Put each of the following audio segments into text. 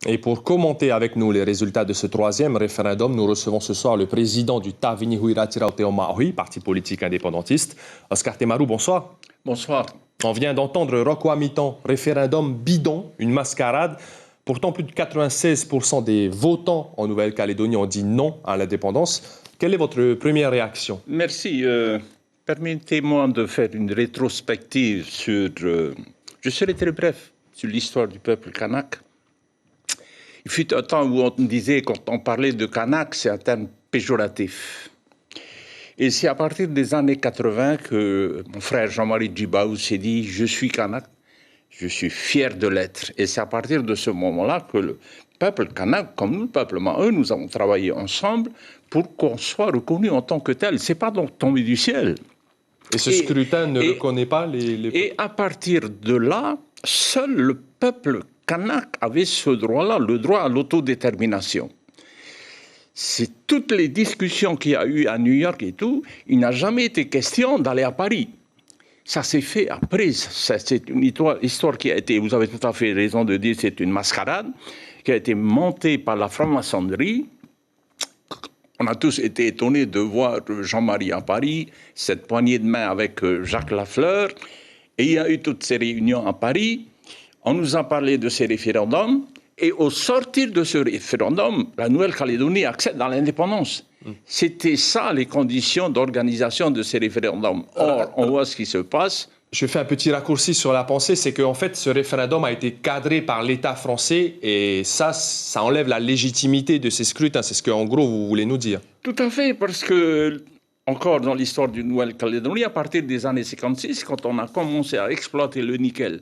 Et pour commenter avec nous les résultats de ce troisième référendum, nous recevons ce soir le président du Tavini Huiratirao Teo Maori, parti politique indépendantiste. Oscar Temaru, bonsoir. Bonsoir. On vient d'entendre Rocco Amitan, référendum bidon, une mascarade. Pourtant, plus de 96% des votants en Nouvelle-Calédonie ont dit non à l'indépendance. Quelle est votre première réaction? Merci. Permettez-moi de faire une rétrospective sur... je serai très bref sur l'histoire du peuple kanak. Il fut un temps où on disait, quand on parlait de kanak, c'est un terme péjoratif. Et c'est à partir des années 80 que mon frère Jean-Marie Djibaou s'est dit « Je suis kanak, je suis fier de l'être ». Et c'est à partir de ce moment-là que le peuple kanak, comme nous, le peuple maori, nous avons travaillé ensemble pour qu'on soit reconnu en tant que tel. C'est pas donc tombé du ciel. Et ce scrutin ne reconnaît pas les... Et à partir de là, seul le peuple kanak avait ce droit-là, le droit à l'autodétermination. C'est toutes les discussions qu'il y a eu à New York et tout, il n'a jamais été question d'aller à Paris. Ça s'est fait après. C'est une histoire qui a été, vous avez tout à fait raison de dire, c'est une mascarade qui a été montée par la franc-maçonnerie. On a tous été étonnés de voir Jean-Marie à Paris, cette poignée de main avec Jacques Lafleur. Et il y a eu toutes ces réunions à Paris. On nous a parlé de ces référendums. Et au sortir de ce référendum, la Nouvelle-Calédonie accède à l'indépendance. C'était ça les conditions d'organisation de ces référendums. Or, on voit ce qui se passe. Je fais un petit raccourci sur la pensée, c'est qu'en fait, ce référendum a été cadré par l'État français et ça enlève la légitimité de ces scrutins. C'est ce qu'en gros, vous voulez nous dire. Tout à fait, parce que, encore dans l'histoire du Nouvelle-Calédonie, à partir des années 56, quand on a commencé à exploiter le nickel,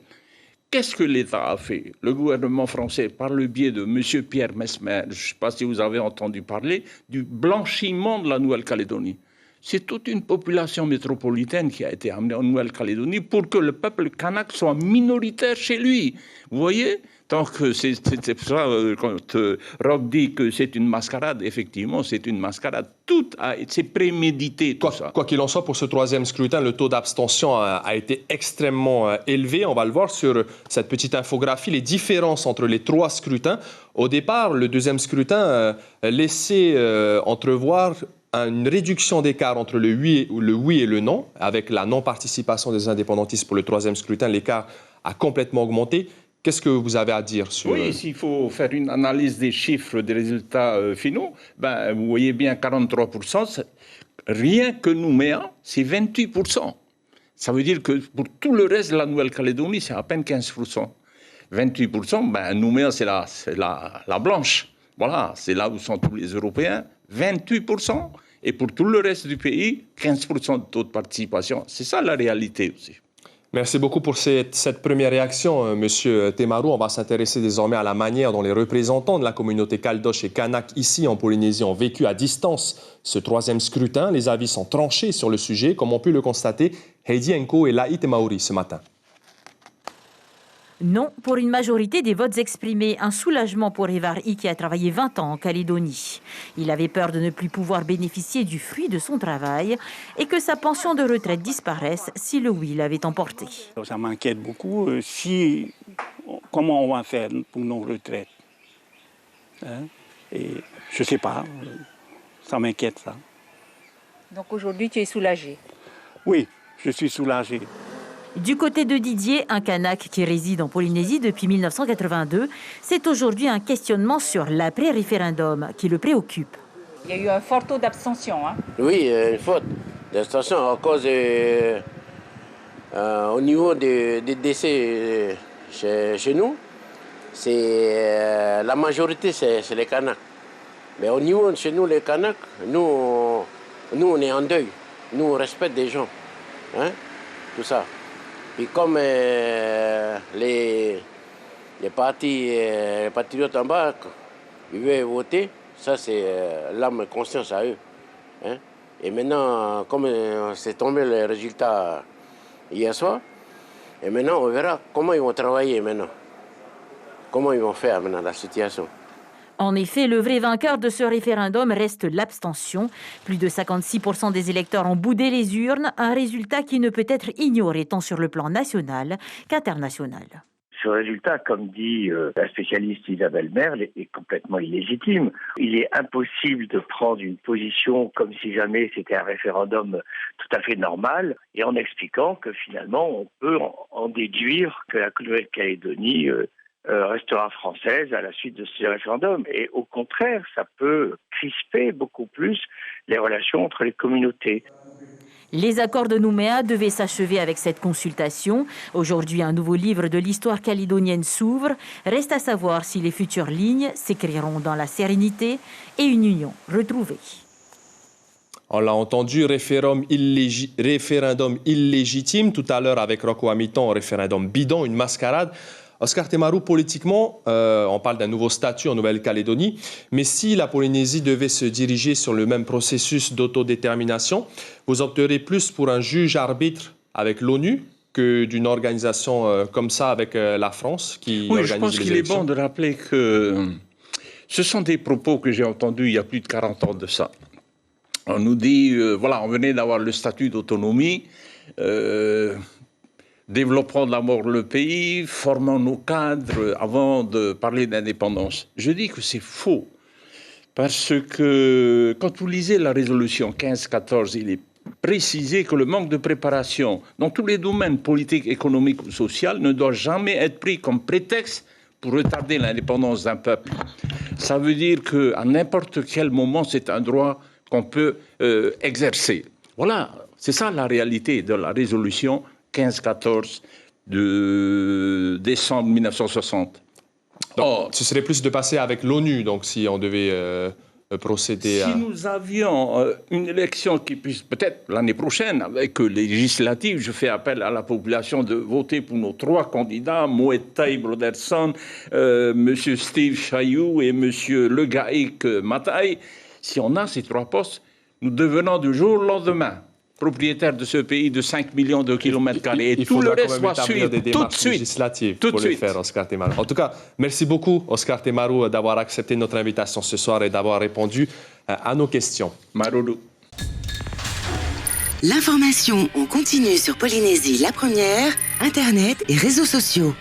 qu'est-ce que l'État a fait? Le gouvernement français, par le biais de M. Pierre Messmer, je ne sais pas si vous avez entendu parler, du blanchiment de la Nouvelle-Calédonie. C'est toute une population métropolitaine qui a été amenée en Nouvelle-Calédonie pour que le peuple kanak soit minoritaire chez lui. Vous voyez? Donc, c'est pour ça, quand Roch dit que c'est une mascarade, effectivement, c'est une mascarade. Tout a été prémédité, tout ça. Quoi qu'il en soit, pour ce troisième scrutin, le taux d'abstention a été extrêmement élevé. On va le voir sur cette petite infographie, les différences entre les trois scrutins. Au départ, le deuxième scrutin laissait entrevoir une réduction d'écart entre le oui et le non. Avec la non-participation des indépendantistes pour le troisième scrutin, l'écart a complètement augmenté. Qu'est-ce que vous avez à dire sur... Oui, s'il faut faire une analyse des chiffres, des résultats finaux, ben, vous voyez bien 43%, rien que Nouméa, c'est 28%. Ça veut dire que pour tout le reste de la Nouvelle-Calédonie, c'est à peine 15%. 28%, ben, Nouméa, c'est la blanche. Voilà, c'est là où sont tous les Européens. 28%. Et pour tout le reste du pays, 15% de taux de participation. C'est ça la réalité aussi. Merci beaucoup pour cette première réaction, Monsieur Temaru. On va s'intéresser désormais à la manière dont les représentants de la communauté Caldoche et Kanak ici en Polynésie ont vécu à distance ce troisième scrutin. Les avis sont tranchés sur le sujet, comme ont pu le constater Heidi Enko et Laït Maori ce matin. Non pour une majorité des votes exprimés. Un soulagement pour Evari qui a travaillé 20 ans en Calédonie. Il avait peur de ne plus pouvoir bénéficier du fruit de son travail et que sa pension de retraite disparaisse si le oui l'avait emporté. Ça m'inquiète beaucoup. Comment on va faire pour nos retraites? Et je ne sais pas. Ça m'inquiète, ça. Donc aujourd'hui, tu es soulagé? Oui, je suis soulagé. Du côté de Didier, un Kanak qui réside en Polynésie depuis 1982, c'est aujourd'hui un questionnement sur l'après-référendum qui le préoccupe. Il y a eu un fort taux d'abstention. Hein? Oui, une faute d'abstention à cause au niveau des décès chez nous, c'est la majorité c'est les Kanaks. Mais au niveau de chez nous, les Kanaks, nous on est en deuil. Nous on respecte des gens, hein, tout ça. Et comme les patriotes en bas, ils veulent voter, ça c'est l'âme et conscience à eux. Hein. Et maintenant, comme c'est tombé le résultat hier soir, et maintenant on verra comment ils vont travailler maintenant. Comment ils vont faire maintenant la situation. En effet, le vrai vainqueur de ce référendum reste l'abstention. Plus de 56% des électeurs ont boudé les urnes, un résultat qui ne peut être ignoré tant sur le plan national qu'international. Ce résultat, comme dit la spécialiste Isabelle Merle, est complètement illégitime. Il est impossible de prendre une position comme si jamais c'était un référendum tout à fait normal, et en expliquant que finalement on peut en déduire que la Nouvelle-Calédonie restera française à la suite de ce référendum. Et au contraire, ça peut crisper beaucoup plus les relations entre les communautés. Les accords de Nouméa devaient s'achever avec cette consultation. Aujourd'hui, un nouveau livre de l'histoire calédonienne s'ouvre. Reste à savoir si les futures lignes s'écriront dans la sérénité et une union retrouvée. On l'a entendu, référendum illégitime. Tout à l'heure, avec Rocco Amiton, référendum bidon, une mascarade. Oscar Temaru, politiquement, on parle d'un nouveau statut en Nouvelle-Calédonie, mais si la Polynésie devait se diriger sur le même processus d'autodétermination, vous opterez plus pour un juge-arbitre avec l'ONU que d'une organisation comme ça avec la France qui organise les élections? Je pense qu'il est bon de rappeler que ce sont des propos que j'ai entendus il y a plus de 40 ans de ça. On nous dit, voilà, on venait d'avoir le statut d'autonomie, développons d'abord le pays, formons nos cadres avant de parler d'indépendance. Je dis que c'est faux, parce que quand vous lisez la résolution 1514, il est précisé que le manque de préparation dans tous les domaines politiques, économiques ou sociaux ne doit jamais être pris comme prétexte pour retarder l'indépendance d'un peuple. Ça veut dire qu'à n'importe quel moment, c'est un droit qu'on peut exercer. Voilà, c'est ça la réalité de la résolution 1514 de décembre 1960. Donc, ce serait plus de passer avec l'ONU, donc si on devait procéder à... Si nous avions une élection qui puisse, peut-être l'année prochaine, avec les législatives, je fais appel à la population de voter pour nos 3 candidats, Moetai Broderson, M. Steve Chayou et M. Legaïk Matai. Si on a ces 3 postes, nous devenons du jour au lendemain propriétaire de ce pays de 5 millions de kilomètres carrés. Et tout le reste va suivre tout de suite. Législatives pour le faire, Oscar Temaru. En tout cas, merci beaucoup, Oscar Temaru, d'avoir accepté notre invitation ce soir et d'avoir répondu à nos questions. Marulu. L'information en continu sur Polynésie la première, Internet et réseaux sociaux.